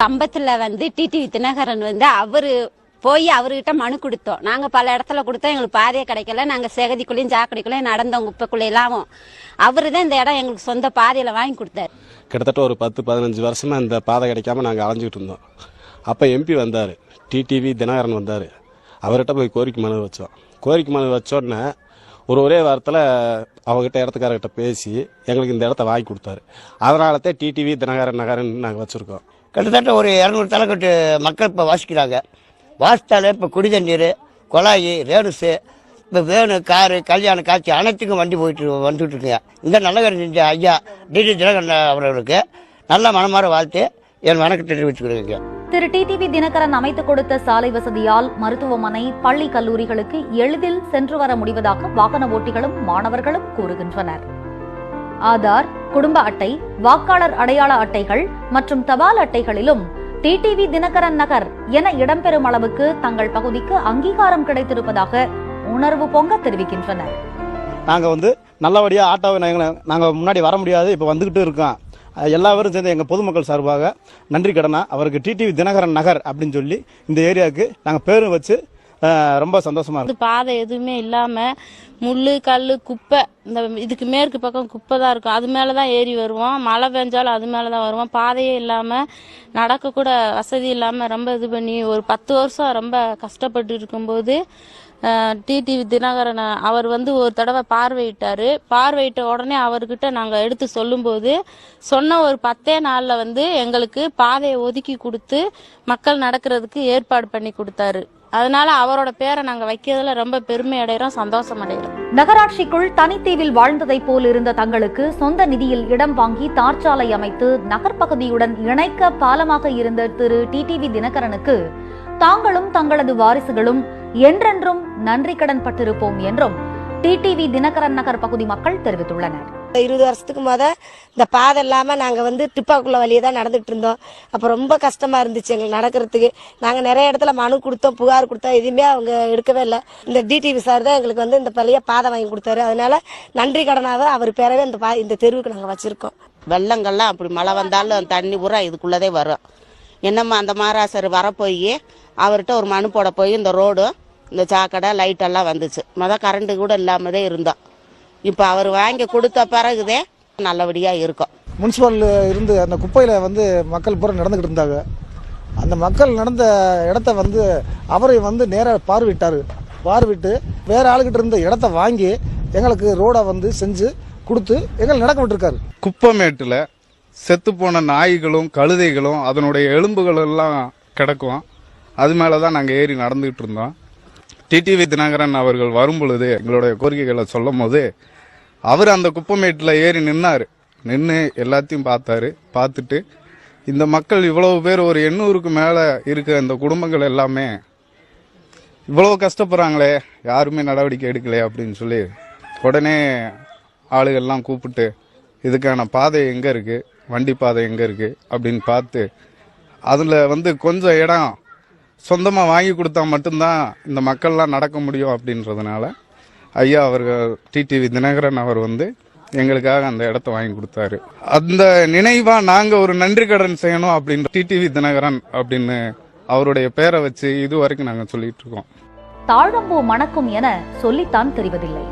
கம்பத்துல TTV Dinakaran அவரு போய் அவர்கிட்ட மனு கொடுத்தோம். நாங்க பல இடத்துல கொடுத்தோம், எங்களுக்கு பாதையே கிடைக்கல. நாங்க சேகதிக்குள்ளேயும் சாக்கடைக்குள்ளேயும் நடந்தோம், குப்பைக்குள்ளையெல்லாம். அவருதான் இந்த இடம் எங்களுக்கு சொந்த பாதையில வாங்கி கொடுத்தாரு. கிட்டத்தட்ட ஒரு 10-15 வருஷமா இந்த பாதை கிடைக்காம நாங்க அலைஞ்சிட்டு இருந்தோம். அப்ப எம்பி வந்தாரு, டிடிவி தினகரன் வந்தாரு. அவர்கிட்ட போய் கோரிக்கை மனு வச்சோம். கோரிக்கை மனு வச்சோடனே ஒரே வாரத்தில் அவங்ககிட்ட இடத்துக்காரர்கிட்ட பேசி எங்களுக்கு இந்த இடத்த வாங்கி கொடுத்தாரு. அதனாலதான் டிடிவி தினகரன் நகரன் நாங்கள் வச்சிருக்கோம். கிட்டத்தட்ட ஒரு 200 தலைக்கட்டு மக்கள் இப்போ வாசிக்கிறாங்க. வாசித்தாலே இப்போ குடி தண்ணீர், குழாய், ரேடுஸு, இப்போ வேணு, காரு, கல்யாண காட்சி அனைத்துக்கும் வண்டி வந்துட்டு இருக்குங்க. இந்த நல்ல காரியம் செஞ்ச ஐயா டிடி தினகரன் அவர்களுக்கு நல்ல மனமாற வாழ்த்து என் வணக்கத்தை தெரிவிச்சுக்கிறேங்க. திரு டிடிவி தினகரன் அமைத்துக் கொடுத்த சாலை வசதியால் மருத்துவமனை, பள்ளி, கல்லூரிகளுக்கு எளிதில் சென்று வர முடிவதாக வாகன ஓட்டிகளும் மாணவர்களும் கூறுகின்றனர். ஆதார், குடும்ப அட்டை, வாக்காளர் அடையாள அட்டைகள் மற்றும் தபால் அட்டைகளிலும் டிடிவி தினகரன் நகர் என இடம்பெறும் அளவுக்கு தங்கள் பகுதிக்கு அங்கீகாரம் கிடைத்திருப்பதாக உணர்வு பொங்க தெரிவிக்கின்றனர். நாங்க நல்லபடியா ஆட்டோவை நாங்க முன்னாடி வர முடியாது, இப்ப வந்துகிட்டு இருக்கோம். எல்லாரும் சேர்ந்து எங்க பொதுமக்கள் சார்பாக நன்றி கடனா அவருக்கு டிடிவி தினகரன் நகர் அப்படின்னு சொல்லி இந்த ஏரியாவுக்கு நாங்க பேரும் வச்சு ரொம்ப சந்தோஷமா இருக்கு. பாதை எதுவுமே இல்லாம முள்ளு, கல்லு, குப்பை, இந்த இதுக்கு மேற்கு பக்கம் குப்பை தான் இருக்கும். அது மேலதான் ஏறி வருவோம். மழை பெஞ்சாலும் அது மேலதான் வருவோம். பாதையே இல்லாம நடக்க கூட வசதி இல்லாம ரொம்ப இது பண்ணி ஒரு 10 வருஷம் ரொம்ப கஷ்டப்பட்டு இருக்கும்போது டிடிவி தினகரன் அவர் ஒரு தடவை பார்வையிட்ட உடனே அவர்கிட்ட நாங்க எடுத்து சொல்லும்போது சொன்ன ஒரு 10 நாள்ல எங்களுக்கு பாதையை ஒதுக்கி கொடுத்து மக்கள் நடக்கிறதுக்கு ஏற்பாடு பண்ணி கொடுத்தாரு. அதனால அவரோட பேரை நாங்க வைக்கிறதுல ரொம்ப பெருமை அடைகிறோம், சந்தோஷம் அடைகிறோம். நகராட்சிக்குள் தனித்தீவில் வாழ்ந்ததை போல் இருந்த தங்களுக்கு சொந்த நிதியில் இடம் வாங்கி தார்ச்சாலை அமைத்து நகர்பகுதியுடன் இணைக்க பாலமாக இருந்த திரு டிடிவி தினகரனுக்கு தாங்களும் தங்களது வாரிசுகளும் என்றென்றும் நன்றி கடன் பட்டிருப்போம் என்றும் டிடிவி தினகரன் நகர் பகுதி மக்கள் தெரிவித்துள்ளனர். 20 வருஷத்துக்கு இந்த பாதை இல்லாம நாங்க டிப்பாக்குள்ள வழியே தான் நடந்துட்டு இருந்தோம். அப்ப ரொம்ப கஷ்டமா இருந்துச்சு எங்களுக்கு நடக்கிறதுக்கு. நாங்க நிறைய இடத்துல மனு கொடுத்தோம், புகார் கொடுத்தோம், எதுவுமே அவங்க எடுக்கவே இல்லை. இந்த டிடிவி சார் தான் எங்களுக்கு இந்த பள்ளிய பாதை வாங்கி கொடுத்தாரு. அதனால நன்றி கடனாக அவர் பேரவே இந்த தெருவுக்கு நாங்க வச்சிருக்கோம். வெள்ளங்கள்லாம் அப்படி மழை வந்தாலும் தண்ணி பூரா இதுக்குள்ளதே வரும். என்னம்மா அந்த மாராசர் வரப்போய் அவர்கிட்ட ஒரு மனு போட போய் இந்த ரோடு, இந்த சாக்கடை, லைட்டெல்லாம் வந்துச்சு. கரண்ட் கூட இல்லாமதே இருந்தோம். இப்போ அவர் வாங்கி கொடுத்த பிறகுதே நல்லபடியா இருக்கும். முனிசிபல் இருந்து அந்த குப்பையில மக்கள் பூரா நடந்துகிட்டு இருந்தாங்க. அந்த மக்கள் நடந்த இடத்த அவரை நேராக பார்வையிட்டு வேற ஆளுகிட்ட இருந்த இடத்த வாங்கி எங்களுக்கு ரோட செஞ்சு கொடுத்து எங்களை நடக்க விட்டுருக்காரு. குப்பமேட்டுல செத்து போன நாய்களும் கழுதைகளும் அதனுடைய எலும்புகள் எல்லாம் கிடக்கும். அது மேலதான் நாங்க ஏறி நடந்துகிட்டு இருந்தோம். டிடிவி தினகரன் அவர்கள் வரும் பொழுது எங்களுடைய கோரிக்கைகளை சொல்லும் போது அவர் அந்த குப்பமேட்டில் ஏறி நின்று எல்லாத்தையும் பார்த்துட்டு இந்த மக்கள் இவ்வளவு பேர் ஒரு 800க்கு மேல இருக்க இந்த குடும்பங்கள் எல்லாமே இவ்வளவு கஷ்டப்படுறாங்களே, யாருமே நடவடிக்கை எடுக்கலையே அப்படின்னு சொல்லி உடனே ஆளுகள்லாம் கூப்பிட்டு இதுக்கான பாதை எங்க இருக்கு, வண்டி பாதை எங்க இருக்கு அப்படின்னு பார்த்து அதுல கொஞ்சம் இடம் சொந்தமா வாங்கி கொடுத்தா மட்டும்தான் இந்த மக்கள்லாம் நடக்க முடியும் அப்படின்றதுனால ஐயா அவர்கள் டிடிவி தினகரன் அவர் எங்களுக்காக அந்த இடத்த வாங்கி கொடுத்தாரு. அந்த நினைவா நாங்க ஒரு நன்றி கடன் செய்யணும் அப்படின்னு டிடிவி தினகரன் அப்படின்னு அவருடைய பேரை வச்சு இதுவரைக்கும் நாங்க சொல்லிட்டு இருக்கோம். தாழம்பூ மணக்கும் என சொல்லித்தான் தெரிவதில்லை.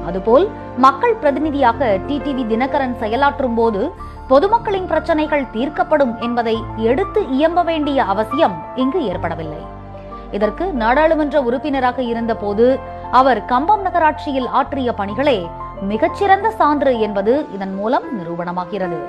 அதுபோல் மக்கள் பிரதிநிதியாக டிடிவி தினகரன் செயலாற்றும் போது பொதுமக்களின் பிரச்சனைகள் தீர்க்கப்படும் என்பதை எடுத்து இயம்ப வேண்டிய அவசியம் இங்கு ஏற்படவில்லை. இதற்கு நாடாளுமன்ற உறுப்பினராக இருந்த போது அவர் கம்பம் நகராட்சியில் ஆற்றிய பணிகளே மிகச்சிறந்த சான்று என்பது இதன் மூலம் நிரூபணமாகிறது.